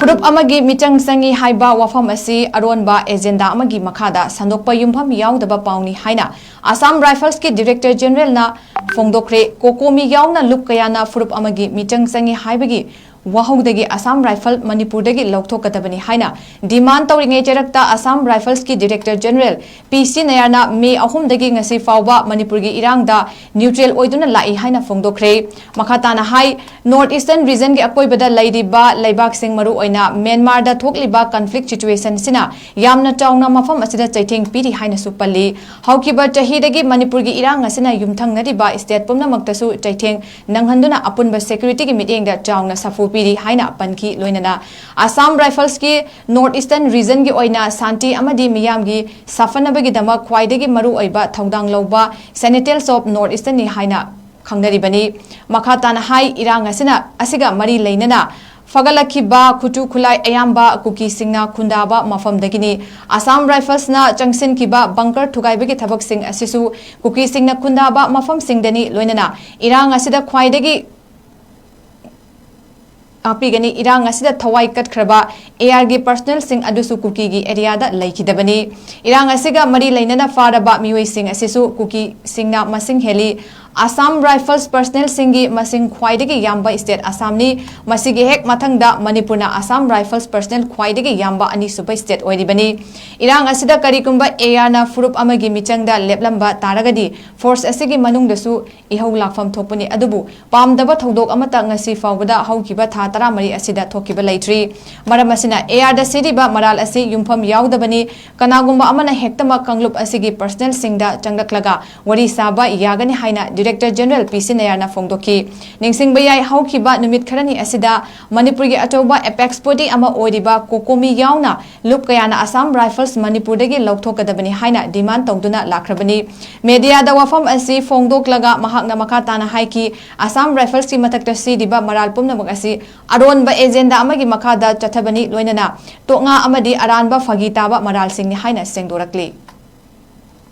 Furup amagi michang sangi haiba wafam asi aronba agenda amagi makhada sandokpa yumpham yaudaba pauni haina Assam Rifles ki Director General na fongdokre kokomi yauna lup kayana furup amagi michang sangi haibagi wahogdagi Assam Rifle Manipurdagi lauthokadabani haina demand tawringe cherakta Assam Rifles ki Director General PC Nayarna May 3 dagi ngasi fawba Manipurgi irangda neutral oiduna lai haina fongdokre makhatana hai North Eastern region gi akoibada laidiba laibak sing maru oina Myanmar da thokliba conflict situation sina yamna chawna mafam asida chaitheng piri haina supalli haukiba chahidagi Manipurgi irang asina yumthang nariba state pumna maktasu chaitheng nanghanduna apunba security gi mitengda chawna safu piri haina panki loinana Assam Rifles ki North Eastern region gi oina santi amadi miyam gi safanabagi dama khwaidagi maru oiba thongdang loba senators of North Eastern ni haina khangnaribani makhatana hai irang asina asiga mari leinana fagalakhiba khutu khulai ayamba kuki singna khundaba mafam dagini Assam Rifles na changsin kiba bunker thugaibagi thabak sing asisu kuki singna khundaba mafam singdani loinana irang asida khwaidagi apigani irang asida thawai katkraba AR gi personal sing adusu kuki gi area da laikidabani irang asiga mari leinana faraba mioi sing asisu kuki singna masing heli Assam Rifles personnel singi masing khwaidagi yamba state Assam ni masigi hek mathangda Manipurna Assam Rifles personnel khwaidagi yamba ani super state oiribani irang asida karikumba AR na furup amagi michangda leplamba taragadi force asigi manungdasu ihau lakfam thopuni adubu pamdaba thodok amata ngasi fawbada haukiba tha 13 asida thokiba laitri maram asina AR da siriba maral asi yumpham yaudabani kanagumba amana hektama kanglup asigi personnel singda changlaklaga wari saba yagani haina Director General PC Nayarna fongdoki ningsing bayai haukiba numit kharani asida Manipurgi atoba apex body ama oidiba kokomi yauna lup kayana Assam Rifles Manipurdagi lauthokadabani haina demand tawduna lakrabani media da wafam asi fongdoklaga mahakna makhatana haiki Assam Rifles ki matakta sidiba maral pumna magasi aronba agenda amagi makhada chathabani loinana tonga amadi aranba fagitaba maral singni haina sengdorakli